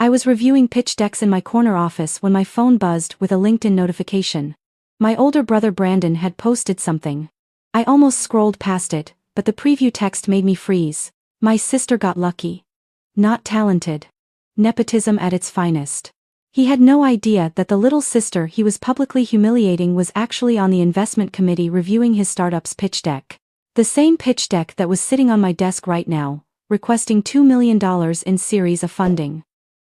I was reviewing pitch decks in my corner office when my phone buzzed with a LinkedIn notification. My older brother Brandon had posted something. I almost scrolled past it, but the preview text made me freeze. My sister got lucky. Not talented. Nepotism at its finest. He had no idea that the little sister he was publicly humiliating was actually on the investment committee reviewing his startup's pitch deck. The same pitch deck that was sitting on my desk right now, requesting $2 million in series of funding.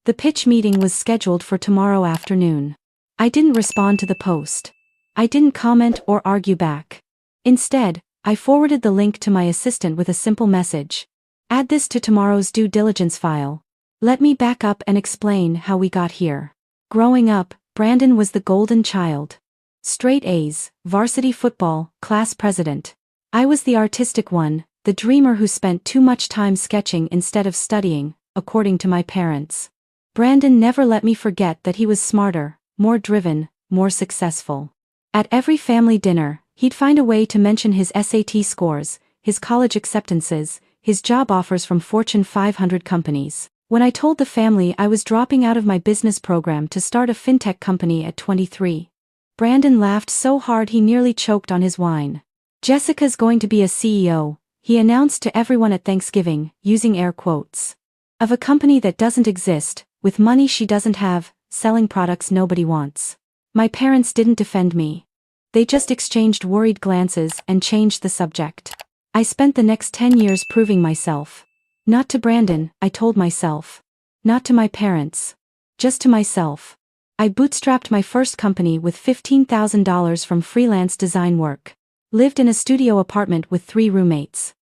The pitch meeting was scheduled for tomorrow afternoon. I didn't respond to the post. I didn't comment or argue back. Instead, I forwarded the link to my assistant with a simple message. Add this to tomorrow's due diligence file. Let me back up and explain how we got here. Growing up, Brandon was the golden child. Straight A's, varsity football, class president. I was the artistic one, the dreamer who spent too much time sketching instead of studying, according to my parents. Brandon never let me forget that he was smarter, more driven, more successful. At every family dinner, he'd find a way to mention his SAT scores, his college acceptances, his job offers from Fortune 500 companies. When I told the family I was dropping out of my business program to start a fintech company at 23, Brandon laughed so hard he nearly choked on his wine. Jessica's going to be a CEO, he announced to everyone at Thanksgiving, using air quotes. Of a company that doesn't exist, with money she doesn't have, selling products nobody wants. My parents didn't defend me. They just exchanged worried glances and changed the subject. I spent the next 10 years proving myself. Not to Brandon, I told myself. Not to my parents. Just to myself. I bootstrapped my first company with $15,000 from freelance design work. Lived in a studio apartment with 3 roommates.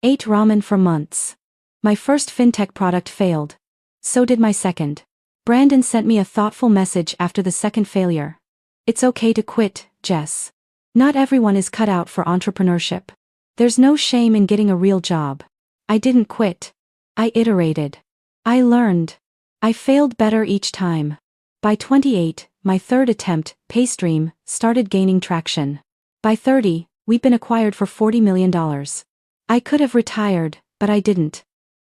Ate ramen for months. My first fintech product failed. So did my second. Brandon sent me a thoughtful message after the second failure. It's okay to quit, Jess. Not everyone is cut out for entrepreneurship. There's no shame in getting a real job. I didn't quit. I iterated. I learned. I failed better each time. By 28, my third attempt, Paystream, started gaining traction. By 30, we'd been acquired for $40 million. I could have retired, but I didn't.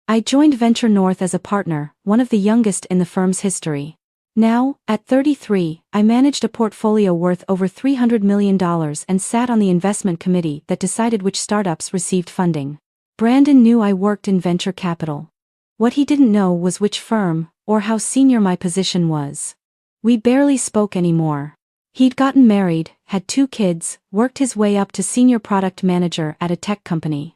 I joined Venture North as a partner, one of the youngest in the firm's history. Now, at 33, I managed a portfolio worth over $300 million and sat on the investment committee that decided which startups received funding. Brandon knew I worked in venture capital. What he didn't know was which firm, or how senior my position was. We barely spoke anymore. He'd gotten married, had 2 kids, worked his way up to senior product manager at a tech company.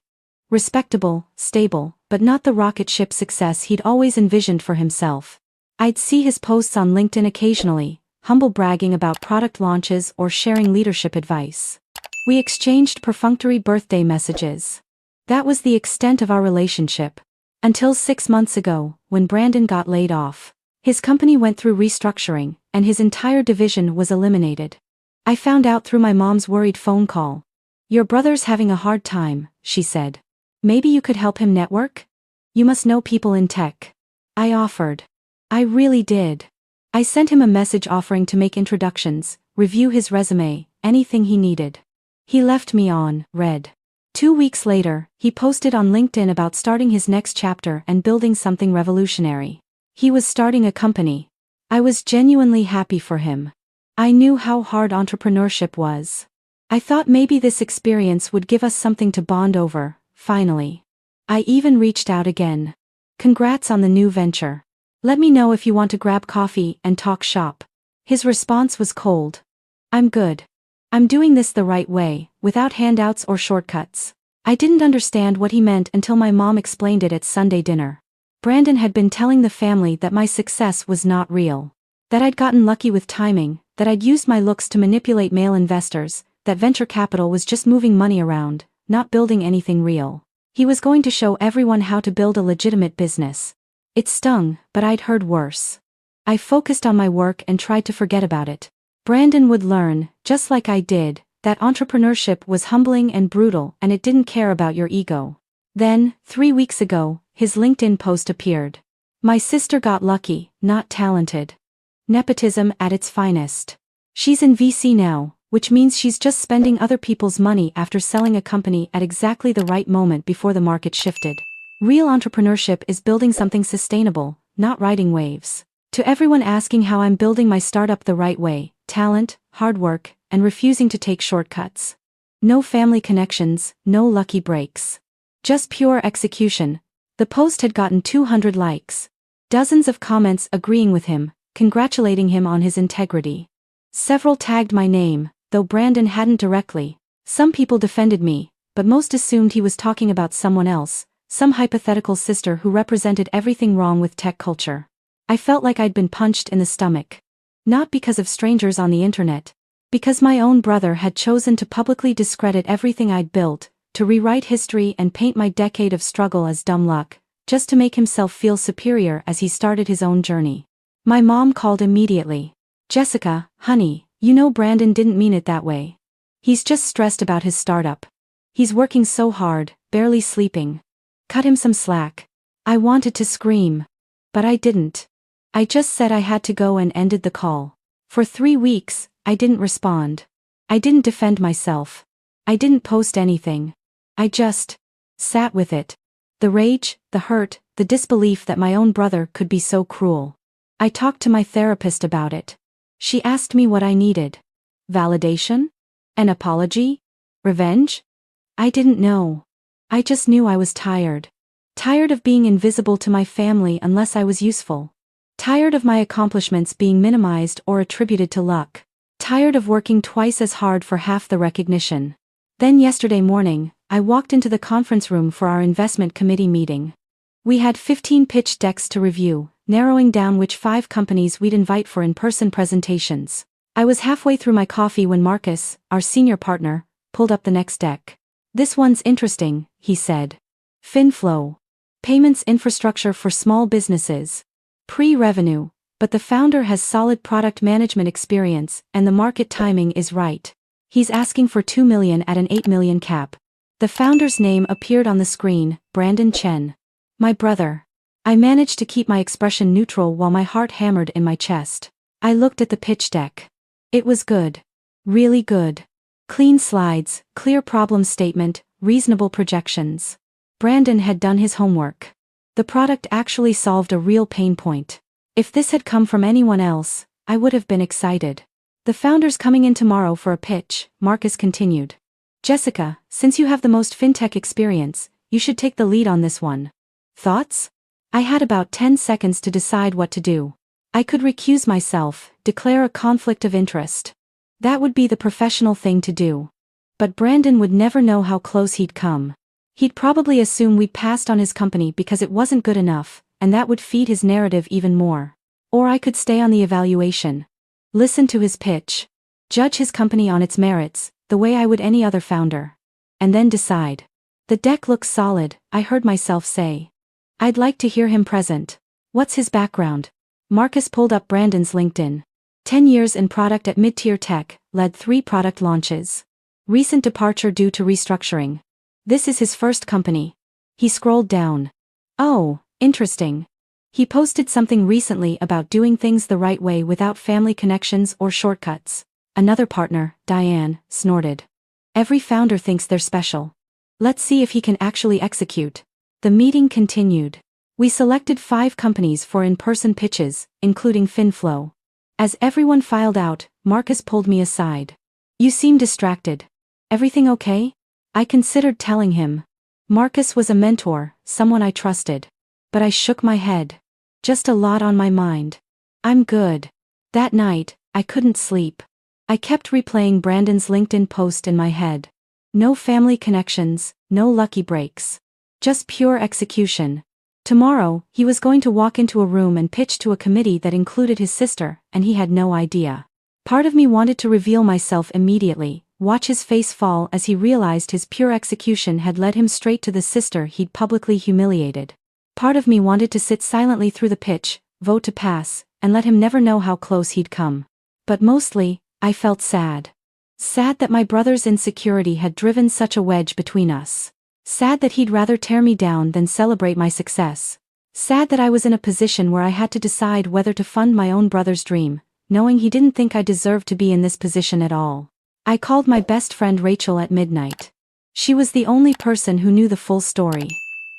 Respectable, stable, but not the rocket ship success he'd always envisioned for himself. I'd see his posts on LinkedIn occasionally, humble bragging about product launches or sharing leadership advice. We exchanged perfunctory birthday messages. That was the extent of our relationship. Until 6 months ago, when Brandon got laid off. His company went through restructuring, and his entire division was eliminated. I found out through my mom's worried phone call. Your brother's having a hard time, she said. Maybe you could help him network? You must know people in tech. I offered. I really did. I sent him a message offering to make introductions, review his resume, anything he needed. He left me on read. 2 weeks later, he posted on LinkedIn about starting his next chapter and building something revolutionary. He was starting a company. I was genuinely happy for him. I knew how hard entrepreneurship was. I thought maybe this experience would give us something to bond over, finally. I even reached out again. Congrats on the new venture. Let me know if you want to grab coffee and talk shop. His response was cold. I'm good. I'm doing this the right way, without handouts or shortcuts. I didn't understand what he meant until my mom explained it at Sunday dinner. Brandon had been telling the family that my success was not real. That I'd gotten lucky with timing, that I'd used my looks to manipulate male investors, that venture capital was just moving money around, not building anything real. He was going to show everyone how to build a legitimate business. It stung, but I'd heard worse. I focused on my work and tried to forget about it. Brandon would learn, just like I did, that entrepreneurship was humbling and brutal and it didn't care about your ego. Then, 3 weeks ago, his LinkedIn post appeared. My sister got lucky, not talented. Nepotism at its finest. She's in VC now, which means she's just spending other people's money after selling a company at exactly the right moment before the market shifted. Real entrepreneurship is building something sustainable, not riding waves. To everyone asking how I'm building my startup the right way: talent, hard work, and refusing to take shortcuts. No family connections, no lucky breaks. Just pure execution. The post had gotten 200 likes. Dozens of comments agreeing with him, congratulating him on his integrity. Several tagged my name, though Brandon hadn't directly. Some people defended me, but most assumed he was talking about someone else, some hypothetical sister who represented everything wrong with tech culture. I felt like I'd been punched in the stomach. Not because of strangers on the internet. Because my own brother had chosen to publicly discredit everything I'd built, to rewrite history and paint my decade of struggle as dumb luck, just to make himself feel superior as he started his own journey. My mom called immediately. "Jessica, honey, you know Brandon didn't mean it that way. He's just stressed about his startup. He's working so hard, barely sleeping. Cut him some slack." I wanted to scream. But I didn't. I just said I had to go and ended the call. For 3 weeks, I didn't respond. I didn't defend myself. I didn't post anything. I just sat with it. The rage, the hurt, the disbelief that my own brother could be so cruel. I talked to my therapist about it. She asked me what I needed. Validation? An apology? Revenge? I didn't know. I just knew I was tired. Tired of being invisible to my family unless I was useful. Tired of my accomplishments being minimized or attributed to luck. Tired of working twice as hard for half the recognition. Then yesterday morning, I walked into the conference room for our investment committee meeting. We had 15 pitch decks to review, narrowing down which 5 companies we'd invite for in-person presentations. I was halfway through my coffee when Marcus, our senior partner, pulled up the next deck. "This one's interesting," he said. FinFlow. Payments infrastructure for small businesses. Pre-revenue, but the founder has solid product management experience and the market timing is right. He's asking for $2 million at an $8 million cap. The founder's name appeared on the screen, Brandon Chen. My brother. I managed to keep my expression neutral while my heart hammered in my chest. I looked at the pitch deck. It was good. Really good. Clean slides, clear problem statement, reasonable projections. Brandon had done his homework. The product actually solved a real pain point. If this had come from anyone else, I would have been excited. "The founder's coming in tomorrow for a pitch," Marcus continued. "Jessica, since you have the most fintech experience, you should take the lead on this one. Thoughts?" I had about 10 seconds to decide what to do. I could recuse myself, declare a conflict of interest. That would be the professional thing to do. But Brandon would never know how close he'd come. He'd probably assume we'd passed on his company because it wasn't good enough, and that would feed his narrative even more. Or I could stay on the evaluation. Listen to his pitch. Judge his company on its merits, the way I would any other founder. And then decide. "The deck looks solid," I heard myself say. "I'd like to hear him present. What's his background?" Marcus pulled up Brandon's LinkedIn. 10 years in product at mid-tier tech, led 3 product launches. Recent departure due to restructuring. This is his first company. He scrolled down. Oh, interesting. He posted something recently about doing things the right way without family connections or shortcuts. Another partner, Diane, snorted. "Every founder thinks they're special. Let's see if he can actually execute." The meeting continued. We selected 5 companies for in-person pitches, including FinFlow. As everyone filed out, Marcus pulled me aside. "You seem distracted. Everything okay?" I considered telling him. Marcus was a mentor, someone I trusted. But I shook my head. Just a lot on my mind. "I'm good." That night, I couldn't sleep. I kept replaying Brandon's LinkedIn post in my head. No family connections, no lucky breaks. Just pure execution. Tomorrow, he was going to walk into a room and pitch to a committee that included his sister, and he had no idea. Part of me wanted to reveal myself immediately, watch his face fall as he realized his pure execution had led him straight to the sister he'd publicly humiliated. Part of me wanted to sit silently through the pitch, vote to pass, and let him never know how close he'd come. But mostly, I felt sad. Sad that my brother's insecurity had driven such a wedge between us. Sad that he'd rather tear me down than celebrate my success. Sad that I was in a position where I had to decide whether to fund my own brother's dream, knowing he didn't think I deserved to be in this position at all. I called my best friend Rachel at midnight. She was the only person who knew the full story.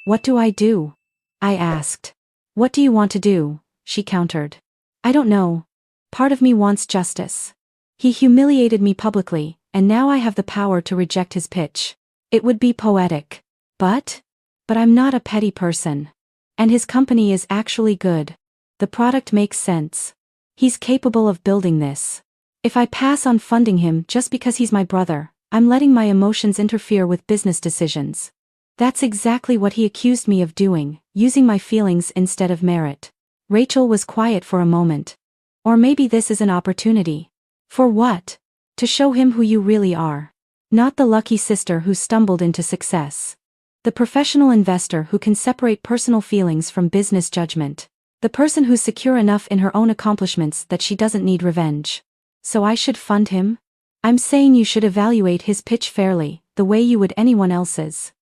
"What do I do?" I asked. "What do you want to do?" she countered. I don't know. Part of me wants justice. He humiliated me publicly, and now I have the power to reject his pitch. It would be poetic. But I'm not a petty person. And his company is actually good. The product makes sense. He's capable of building this. If I pass on funding him just because he's my brother, I'm letting my emotions interfere with business decisions. That's exactly what he accused me of doing, using my feelings instead of merit. Rachel was quiet for a moment. Or maybe this is an opportunity. For what? To show him who you really are. Not the lucky sister who stumbled into success. The professional investor who can separate personal feelings from business judgment. The person who's secure enough in her own accomplishments that she doesn't need revenge. So I should fund him? I'm saying you should evaluate his pitch fairly, the way you would anyone else's.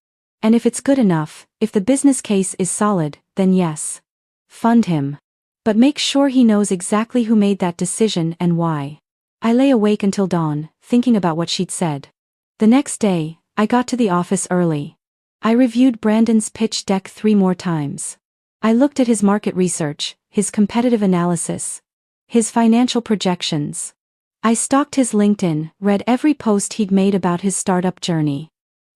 And if it's good enough, if the business case is solid, then yes. Fund him. But make sure he knows exactly who made that decision and why. I lay awake until dawn, thinking about what she'd said. The next day, I got to the office early. I reviewed Brandon's pitch deck 3 more times. I looked at his market research, his competitive analysis, his financial projections. I stalked his LinkedIn, read every post he'd made about his startup journey.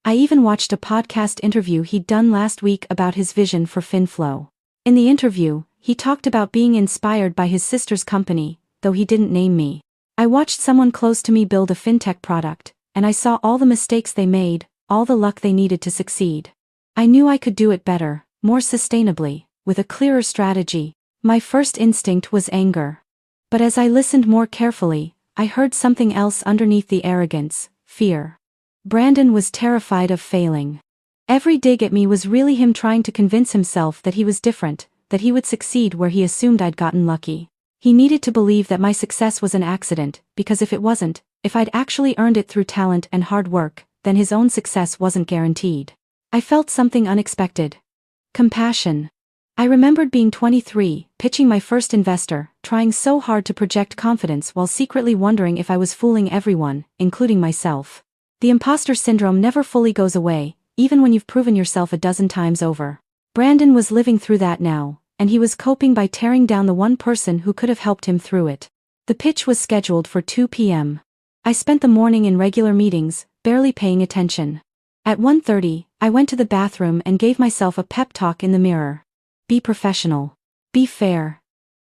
I even watched a podcast interview he'd done last week about his vision for FinFlow. In the interview, he talked about being inspired by his sister's company, though he didn't name me. I watched someone close to me build a fintech product, and I saw all the mistakes they made, all the luck they needed to succeed. I knew I could do it better, more sustainably, with a clearer strategy. My first instinct was anger. But as I listened more carefully, I heard something else underneath the arrogance: fear. Brandon was terrified of failing. Every dig at me was really him trying to convince himself that he was different, that he would succeed where he assumed I'd gotten lucky. He needed to believe that my success was an accident, because if it wasn't, if I'd actually earned it through talent and hard work, then his own success wasn't guaranteed. I felt something unexpected. Compassion. I remembered being 23, pitching my first investor, trying so hard to project confidence while secretly wondering if I was fooling everyone, including myself. The imposter syndrome never fully goes away, even when you've proven yourself a dozen times over. Brandon was living through that now, and he was coping by tearing down the one person who could have helped him through it. The pitch was scheduled for 2 p.m. I spent the morning in regular meetings, barely paying attention. At 1:30, I went to the bathroom and gave myself a pep talk in the mirror. Be professional. Be fair.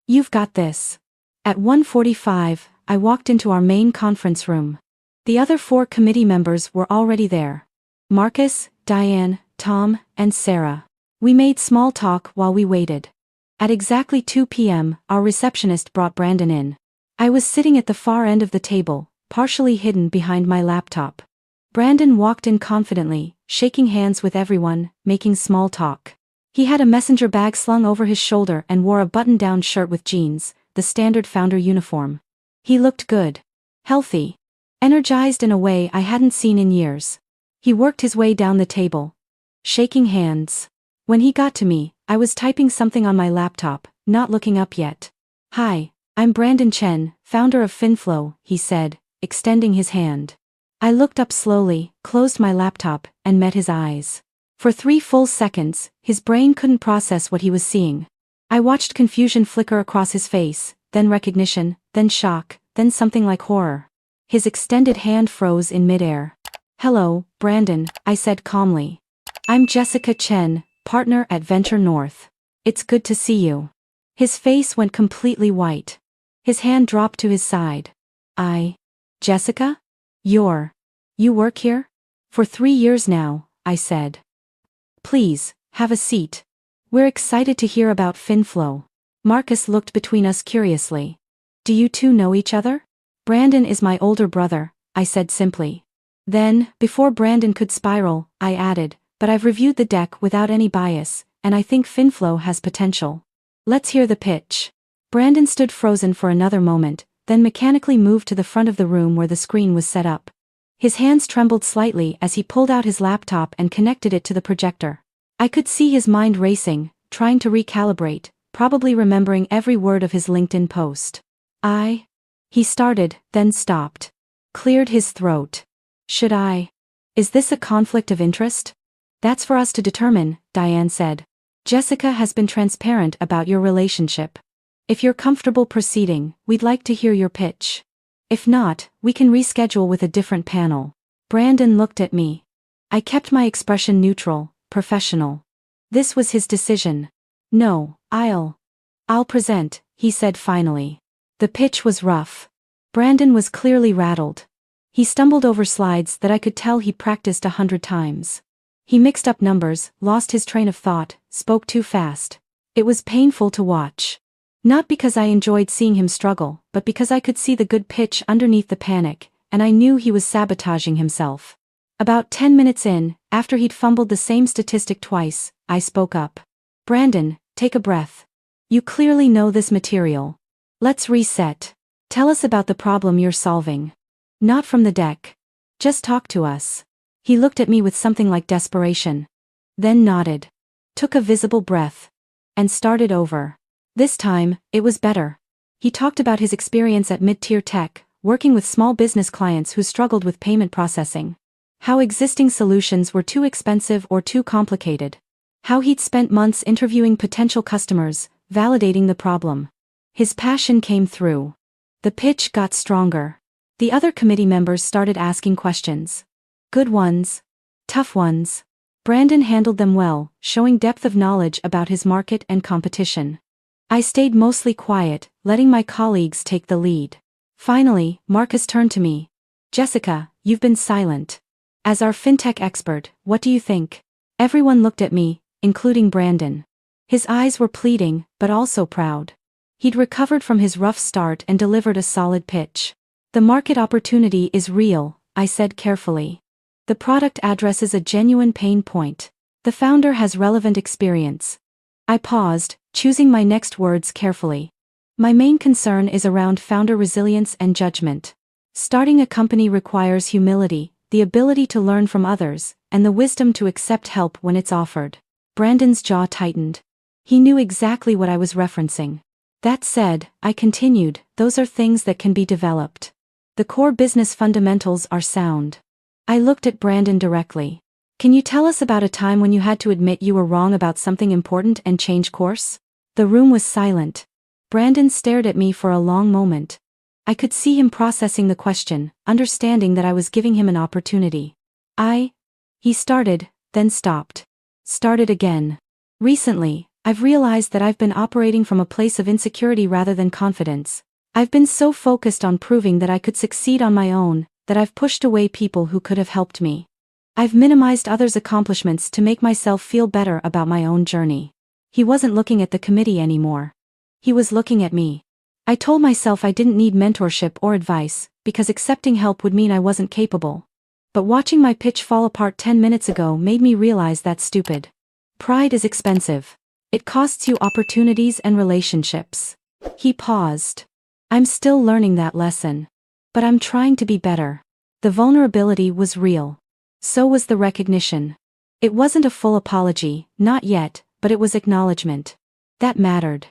You've got this. At 1:45, I walked into our main conference room. The other 4 committee members were already there. Marcus, Diane, Tom, and Sarah. We made small talk while we waited. At exactly 2 p.m., our receptionist brought Brandon in. I was sitting at the far end of the table, partially hidden behind my laptop. Brandon walked in confidently, shaking hands with everyone, making small talk. He had a messenger bag slung over his shoulder and wore a button-down shirt with jeans, the standard founder uniform. He looked good. Healthy. Energized in a way I hadn't seen in years. He worked his way down the table, shaking hands. When he got to me, I was typing something on my laptop, not looking up yet. "Hi, I'm Brandon Chen, founder of FinFlow," he said, extending his hand. I looked up slowly, closed my laptop, and met his eyes. For 3 full seconds, his brain couldn't process what he was seeing. I watched confusion flicker across his face, then recognition, then shock, then something like horror. His extended hand froze in midair. "Hello, Brandon," I said calmly. "I'm Jessica Chen, partner at Venture North. It's good to see you." His face went completely white. His hand dropped to his side. Jessica? You work here? For 3 years now," I said. "Please, have a seat. We're excited to hear about FinFlow." Marcus looked between us curiously. "Do you two know each other?" "Brandon is my older brother," I said simply. Then, before Brandon could spiral, I added, "But I've reviewed the deck without any bias, and I think FinFlow has potential. Let's hear the pitch." Brandon stood frozen for another moment, then mechanically moved to the front of the room where the screen was set up. His hands trembled slightly as he pulled out his laptop and connected it to the projector. I could see his mind racing, trying to recalibrate, probably remembering every word of his LinkedIn post. He started, then stopped. Cleared his throat. "Should I? Is this a conflict of interest?" "That's for us to determine," Diane said. "Jessica has been transparent about your relationship. If you're comfortable proceeding, we'd like to hear your pitch. If not, we can reschedule with a different panel. Brandon looked at me. I kept my expression neutral, professional. This was his decision. No, I'll present, he said finally. The pitch was rough. Brandon was clearly rattled. He stumbled over slides that I could tell he practiced 100 times. He mixed up numbers, lost his train of thought, spoke too fast. It was painful to watch. Not because I enjoyed seeing him struggle, but because I could see the good pitch underneath the panic, and I knew he was sabotaging himself. About 10 minutes in, after he'd fumbled the same statistic twice, I spoke up. Brandon, take a breath. You clearly know this material. Let's reset. Tell us about the problem you're solving. Not from the deck. Just talk to us. He looked at me with something like desperation. Then nodded. Took a visible breath. And started over. This time, it was better. He talked about his experience at mid-tier tech, working with small business clients who struggled with payment processing. How existing solutions were too expensive or too complicated. How he'd spent months interviewing potential customers, validating the problem. His passion came through. The pitch got stronger. The other committee members started asking questions. Good ones. Tough ones. Brandon handled them well, showing depth of knowledge about his market and competition. I stayed mostly quiet, letting my colleagues take the lead. Finally, Marcus turned to me. Jessica, you've been silent. As our fintech expert, what do you think? Everyone looked at me, including Brandon. His eyes were pleading, but also proud. He'd recovered from his rough start and delivered a solid pitch. The market opportunity is real, I said carefully. The product addresses a genuine pain point. The founder has relevant experience. I paused, choosing my next words carefully. My main concern is around founder resilience and judgment. Starting a company requires humility, the ability to learn from others, and the wisdom to accept help when it's offered. Brandon's jaw tightened. He knew exactly what I was referencing. That said, I continued, those are things that can be developed. The core business fundamentals are sound. I looked at Brandon directly. Can you tell us about a time when you had to admit you were wrong about something important and change course? The room was silent. Brandon stared at me for a long moment. I could see him processing the question, understanding that I was giving him an opportunity. He started, then stopped. Started again. Recently, I've realized that I've been operating from a place of insecurity rather than confidence. I've been so focused on proving that I could succeed on my own, that I've pushed away people who could have helped me. I've minimized others' accomplishments to make myself feel better about my own journey. He wasn't looking at the committee anymore. He was looking at me. I told myself I didn't need mentorship or advice, because accepting help would mean I wasn't capable. But watching my pitch fall apart 10 minutes ago made me realize that's stupid. Pride is expensive. It costs you opportunities and relationships. He paused. I'm still learning that lesson. But I'm trying to be better. The vulnerability was real. So was the recognition. It wasn't a full apology, not yet, but it was acknowledgement. That mattered.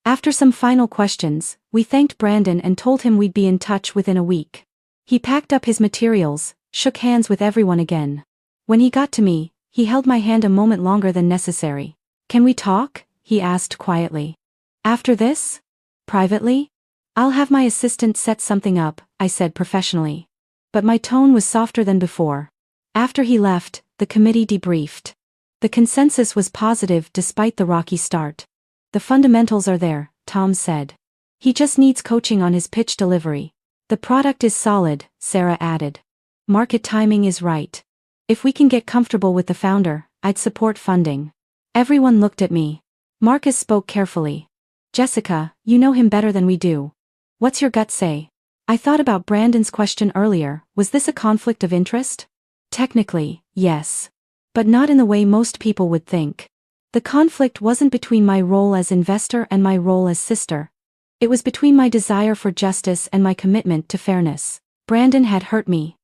After some final questions, we thanked Brandon and told him we'd be in touch within a week. He packed up his materials, shook hands with everyone again. When he got to me, he held my hand a moment longer than necessary. Can we talk? He asked quietly. After this? Privately? I'll have my assistant set something up, I said professionally. But my tone was softer than before. After he left, the committee debriefed. The consensus was positive despite the rocky start. The fundamentals are there, Tom said. He just needs coaching on his pitch delivery. The product is solid, Sarah added. Market timing is right. If we can get comfortable with the founder, I'd support funding. Everyone looked at me. Marcus spoke carefully. Jessica, you know him better than we do. What's your gut say? I thought about Brandon's question earlier, was this a conflict of interest? Technically, yes. But not in the way most people would think. The conflict wasn't between my role as investor and my role as sister. It was between my desire for justice and my commitment to fairness. Brandon had hurt me.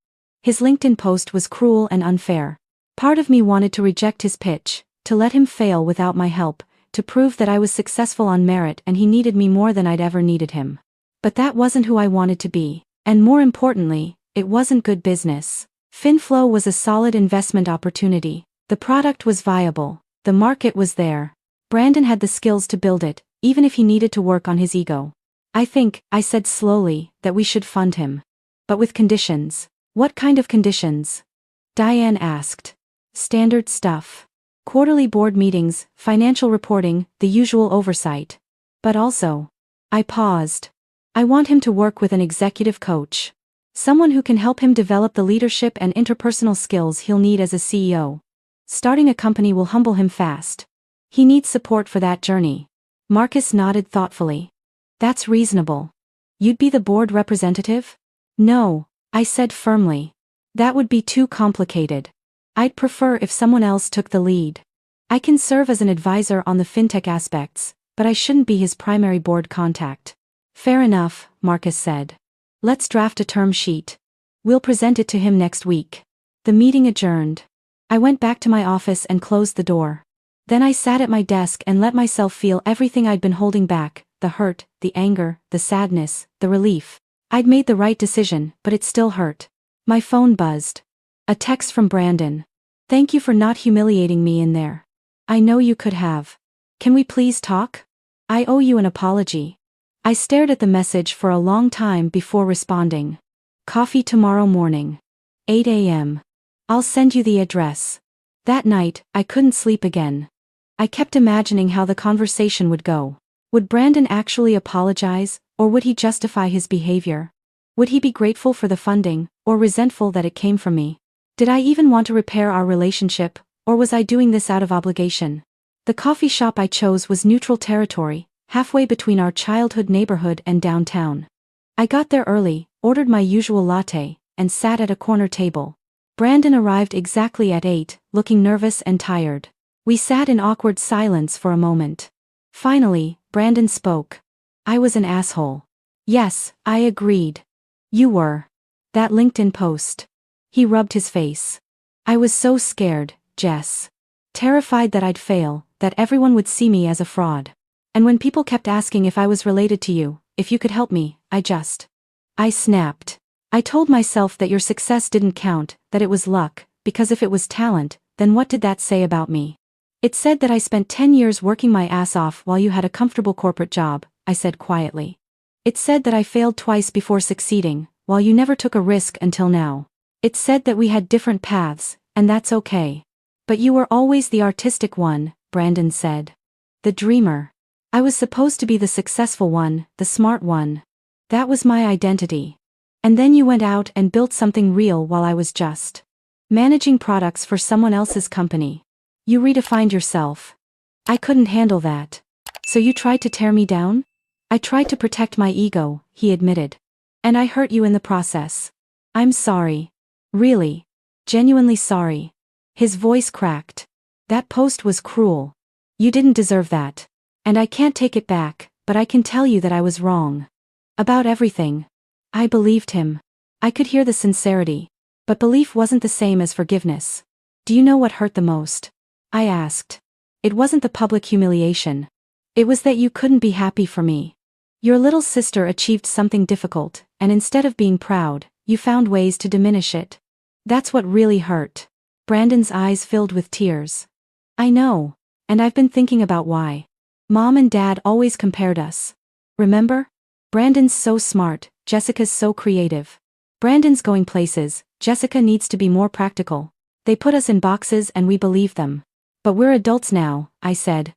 His LinkedIn post was cruel and unfair. Part of me wanted to reject his pitch, to let him fail without my help, to prove that I was successful on merit and he needed me more than I'd ever needed him. But that wasn't who I wanted to be, and more importantly, it wasn't good business. FinFlow was a solid investment opportunity. The product was viable. The market was there. Brandon had the skills to build it, even if he needed to work on his ego. I think, I said slowly, that we should fund him. But with conditions. What kind of conditions? Diane asked. Standard stuff. Quarterly board meetings, financial reporting, the usual oversight. But also. I paused. I want him to work with an executive coach. Someone who can help him develop the leadership and interpersonal skills he'll need as a CEO. Starting a company will humble him fast. He needs support for that journey. Marcus nodded thoughtfully. That's reasonable. You'd be the board representative? No, I said firmly. That would be too complicated. I'd prefer if someone else took the lead. I can serve as an advisor on the fintech aspects, but I shouldn't be his primary board contact. Fair enough, Marcus said. Let's draft a term sheet. We'll present it to him next week. The meeting adjourned. I went back to my office and closed the door. Then I sat at my desk and let myself feel everything I'd been holding back, the hurt, the anger, the sadness, the relief. I'd made the right decision, but it still hurt. My phone buzzed. A text from Brandon. Thank you for not humiliating me in there. I know you could have. Can we please talk? I owe you an apology. I stared at the message for a long time before responding. Coffee tomorrow morning. 8 a.m. I'll send you the address. That night, I couldn't sleep again. I kept imagining how the conversation would go. Would Brandon actually apologize, or would he justify his behavior? Would he be grateful for the funding, or resentful that it came from me? Did I even want to repair our relationship, or was I doing this out of obligation? The coffee shop I chose was neutral territory, halfway between our childhood neighborhood and downtown. I got there early, ordered my usual latte, and sat at a corner table. Brandon arrived exactly at 8, looking nervous and tired. We sat in awkward silence for a moment. Finally, Brandon spoke. I was an asshole. Yes, I agreed. You were. That LinkedIn post. He rubbed his face. I was so scared, Jess. Terrified that I'd fail, that everyone would see me as a fraud. And when people kept asking if I was related to you, if you could help me, I snapped. I told myself that your success didn't count, that it was luck, because if it was talent, then what did that say about me? It said that I spent 10 years working my ass off while you had a comfortable corporate job, I said quietly. It said that I failed twice before succeeding, while you never took a risk until now. It said that we had different paths, and that's okay. But you were always the artistic one, Brandon said. The dreamer. I was supposed to be the successful one, the smart one. That was my identity. And then you went out and built something real while I was just managing products for someone else's company. You redefined yourself. I couldn't handle that. So you tried to tear me down? I tried to protect my ego, he admitted. And I hurt you in the process. I'm sorry. Really. Genuinely sorry. His voice cracked. That post was cruel. You didn't deserve that. And I can't take it back, but I can tell you that I was wrong. About everything. I believed him. I could hear the sincerity. But belief wasn't the same as forgiveness. Do you know what hurt the most? I asked. It wasn't the public humiliation. It was that you couldn't be happy for me. Your little sister achieved something difficult, and instead of being proud, you found ways to diminish it. That's what really hurt. Brandon's eyes filled with tears. I know. And I've been thinking about why. Mom and Dad always compared us. Remember? Brandon's so smart, Jessica's so creative. Brandon's going places, Jessica needs to be more practical. They put us in boxes and we believe them. But we're adults now, I said.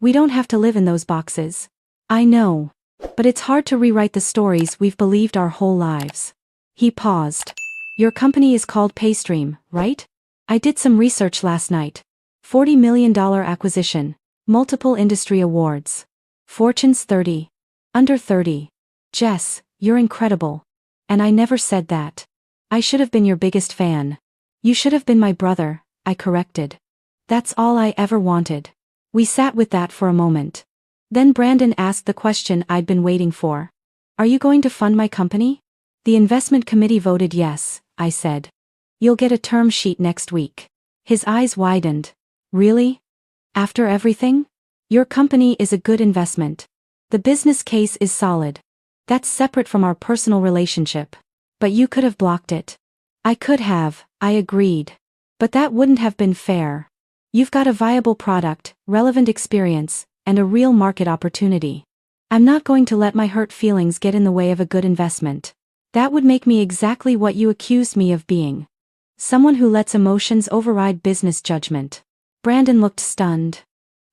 We don't have to live in those boxes. I know. But it's hard to rewrite the stories we've believed our whole lives. He paused. Your company is called Paystream, right? I did some research last night. $40 million acquisition. Multiple industry awards. Fortune's 30. Under 30. Jess, you're incredible. And I never said that. I should have been your biggest fan. You should have been my brother, I corrected. That's all I ever wanted. We sat with that for a moment. Then Brandon asked the question I'd been waiting for. Are you going to fund my company? The investment committee voted yes, I said. You'll get a term sheet next week. His eyes widened. Really? After everything? Your company is a good investment. The business case is solid. That's separate from our personal relationship. But you could have blocked it. I could have, I agreed. But that wouldn't have been fair. You've got a viable product, relevant experience, and a real market opportunity. I'm not going to let my hurt feelings get in the way of a good investment. That would make me exactly what you accused me of being. Someone who lets emotions override business judgment. Brandon looked stunned.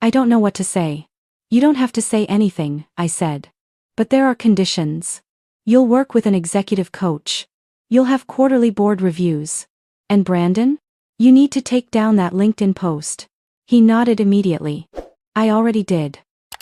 I don't know what to say. You don't have to say anything, I said. But there are conditions. You'll work with an executive coach. You'll have quarterly board reviews. And Brandon? You need to take down that LinkedIn post. He nodded immediately. I already did.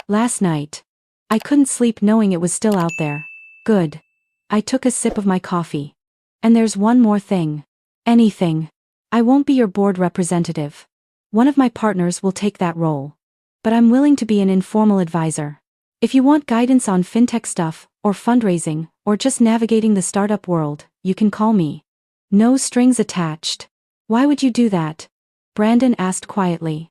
Last night. I couldn't sleep knowing it was still out there. Good. I took a sip of my coffee. And there's one more thing. Anything. I won't be your board representative. One of my partners will take that role. But I'm willing to be an informal advisor. If you want guidance on fintech stuff, or fundraising, or just navigating the startup world, you can call me. No strings attached. Why would you do that? Brandon asked quietly.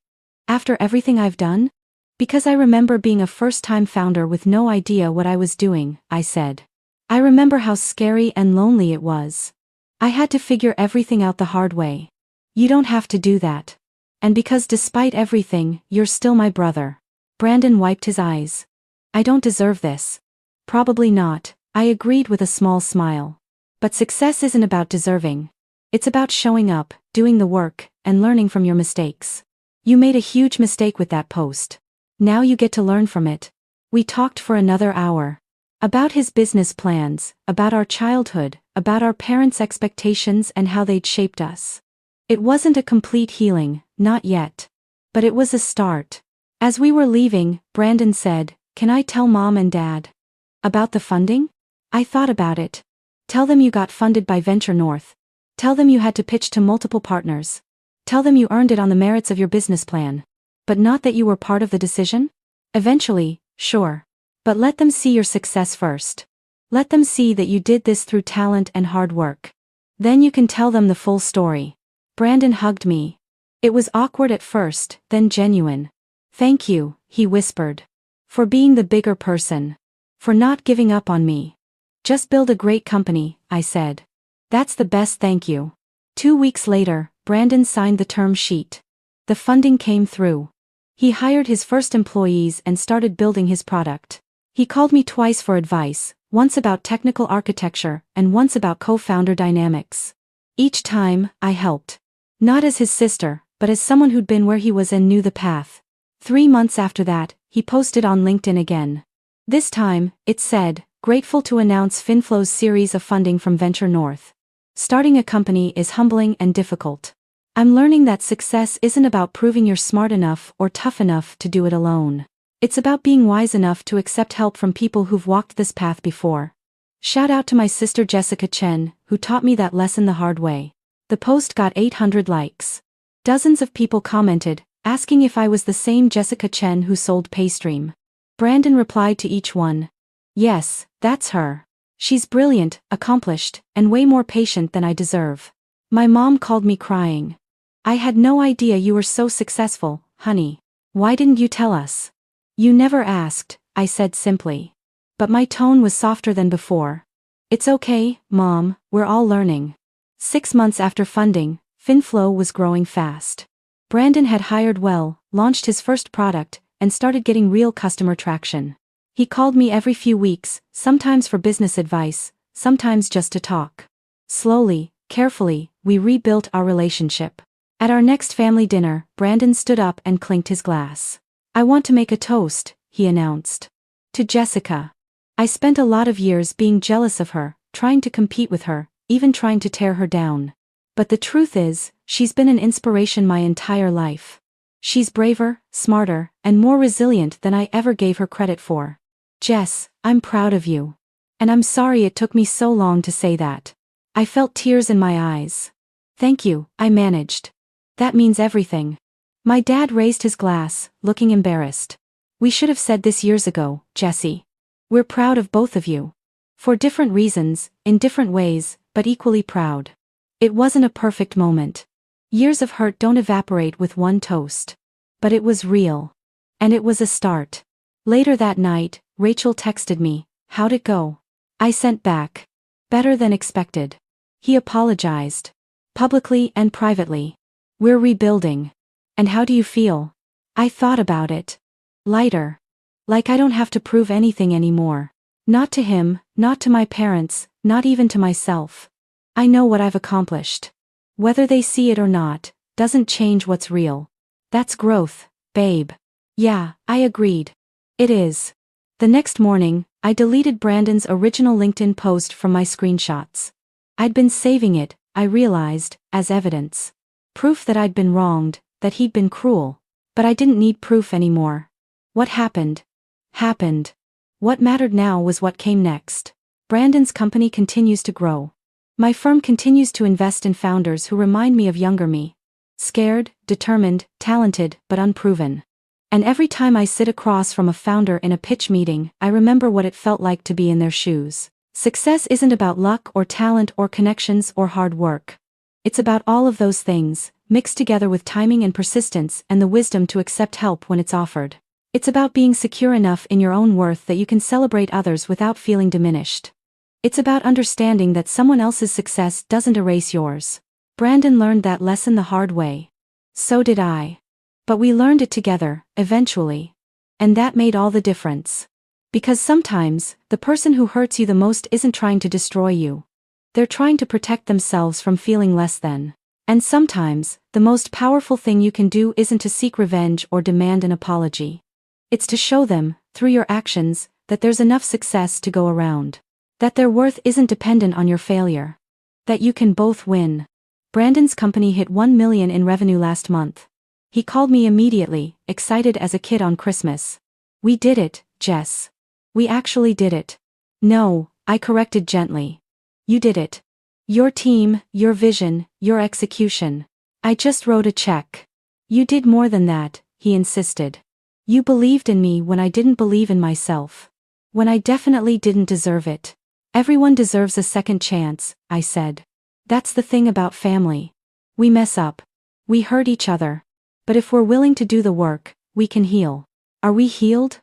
After everything I've done? Because I remember being a first-time founder with no idea what I was doing, I said. I remember how scary and lonely it was. I had to figure everything out the hard way. You don't have to do that. And because despite everything, you're still my brother. Brandon wiped his eyes. I don't deserve this. Probably not, I agreed with a small smile. But success isn't about deserving. It's about showing up, doing the work, and learning from your mistakes. You made a huge mistake with that post. Now you get to learn from it. We talked for another hour. About his business plans, about our childhood, about our parents' expectations and how they'd shaped us. It wasn't a complete healing, not yet. But it was a start. As we were leaving, Brandon said, "Can I tell Mom and Dad about the funding?" I thought about it. Tell them you got funded by Venture North. Tell them you had to pitch to multiple partners. Tell them you earned it on the merits of your business plan. But not that you were part of the decision? Eventually, sure. But let them see your success first. Let them see that you did this through talent and hard work. Then you can tell them the full story. Brandon hugged me. It was awkward at first, then genuine. Thank you, he whispered. For being the bigger person. For not giving up on me. Just build a great company, I said. That's the best thank you. 2 weeks later, Brandon signed the term sheet. The funding came through. He hired his first employees and started building his product. He called me twice for advice, once about technical architecture and once about co-founder dynamics. Each time, I helped. Not as his sister, but as someone who'd been where he was and knew the path. 3 months after that, he posted on LinkedIn again. This time, it said, "Grateful to announce FinFlow's series of funding from Venture North. Starting a company is humbling and difficult. I'm learning that success isn't about proving you're smart enough or tough enough to do it alone. It's about being wise enough to accept help from people who've walked this path before. Shout out to my sister Jessica Chen, who taught me that lesson the hard way." The post got 800 likes. Dozens of people commented, asking if I was the same Jessica Chen who sold Paystream. Brandon replied to each one. Yes, that's her. She's brilliant, accomplished, and way more patient than I deserve. My mom called me crying. I had no idea you were so successful, honey. Why didn't you tell us? You never asked, I said simply. But my tone was softer than before. It's okay, Mom, we're all learning. 6 months after funding, FinFlow was growing fast. Brandon had hired well, launched his first product, and started getting real customer traction. He called me every few weeks, sometimes for business advice, sometimes just to talk. Slowly, carefully, we rebuilt our relationship. At our next family dinner, Brandon stood up and clinked his glass. I want to make a toast, he announced. To Jessica. I spent a lot of years being jealous of her, trying to compete with her, even trying to tear her down. But the truth is, she's been an inspiration my entire life. She's braver, smarter, and more resilient than I ever gave her credit for. Jess, I'm proud of you. And I'm sorry it took me so long to say that. I felt tears in my eyes. Thank you, I managed. That means everything. My dad raised his glass, looking embarrassed. We should have said this years ago, Jessie. We're proud of both of you. For different reasons, in different ways, but equally proud. It wasn't a perfect moment. Years of hurt don't evaporate with one toast. But it was real. And it was a start. Later that night, Rachel texted me, "How'd it go?" I sent back. Better than expected. He apologized. Publicly and privately. We're rebuilding. And how do you feel? I thought about it. Lighter. Like I don't have to prove anything anymore. Not to him, not to my parents, not even to myself. I know what I've accomplished. Whether they see it or not, doesn't change what's real. That's growth, babe. Yeah, I agreed. It is. The next morning, I deleted Brandon's original LinkedIn post from my screenshots. I'd been saving it, I realized, as evidence. Proof that I'd been wronged, that he'd been cruel. But I didn't need proof anymore. What happened? Happened. What mattered now was what came next. Brandon's company continues to grow. My firm continues to invest in founders who remind me of younger me. Scared, determined, talented, but unproven. And every time I sit across from a founder in a pitch meeting, I remember what it felt like to be in their shoes. Success isn't about luck or talent or connections or hard work. It's about all of those things, mixed together with timing and persistence and the wisdom to accept help when it's offered. It's about being secure enough in your own worth that you can celebrate others without feeling diminished. It's about understanding that someone else's success doesn't erase yours. Brandon learned that lesson the hard way. So did I. But we learned it together, eventually. And that made all the difference. Because sometimes, the person who hurts you the most isn't trying to destroy you. They're trying to protect themselves from feeling less than. And sometimes, the most powerful thing you can do isn't to seek revenge or demand an apology. It's to show them, through your actions, that there's enough success to go around. That their worth isn't dependent on your failure. That you can both win. Brandon's company hit 1 million in revenue last month. He called me immediately, excited as a kid on Christmas. We did it, Jess. We actually did it. No, I corrected gently. You did it. Your team, your vision, your execution. I just wrote a check. You did more than that, he insisted. You believed in me when I didn't believe in myself. When I definitely didn't deserve it. Everyone deserves a second chance, I said. That's the thing about family. We mess up. We hurt each other. But if we're willing to do the work, we can heal. Are we healed?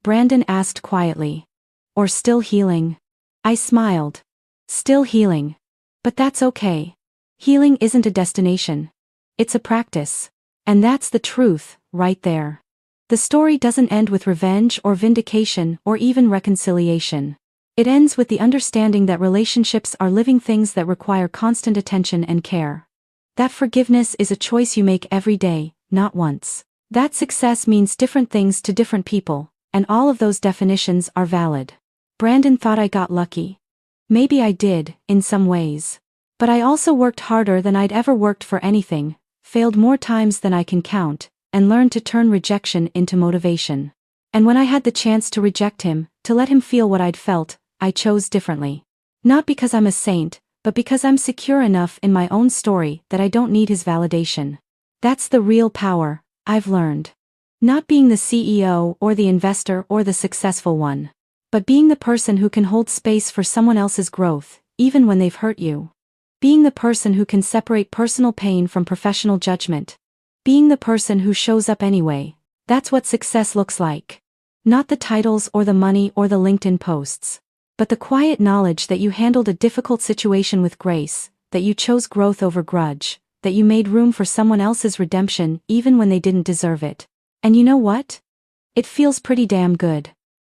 Brandon asked quietly. Or still healing? I smiled. Still healing. But that's okay. Healing isn't a destination. It's a practice. And that's the truth, right there. The story doesn't end with revenge or vindication or even reconciliation. It ends with the understanding that relationships are living things that require constant attention and care. That forgiveness is a choice you make every day, not once. That success means different things to different people, and all of those definitions are valid. Brandon thought I got lucky. Maybe I did, in some ways. But I also worked harder than I'd ever worked for anything, failed more times than I can count, and learned to turn rejection into motivation. And when I had the chance to reject him, to let him feel what I'd felt, I chose differently. Not because I'm a saint, but because I'm secure enough in my own story that I don't need his validation. That's the real power, I've learned. Not being the CEO or the investor or the successful one. But being the person who can hold space for someone else's growth, even when they've hurt you. Being the person who can separate personal pain from professional judgment. Being the person who shows up anyway. That's what success looks like. Not the titles or the money or the LinkedIn posts. But the quiet knowledge that you handled a difficult situation with grace, that you chose growth over grudge, that you made room for someone else's redemption even when they didn't deserve it. And you know what? It feels pretty damn good.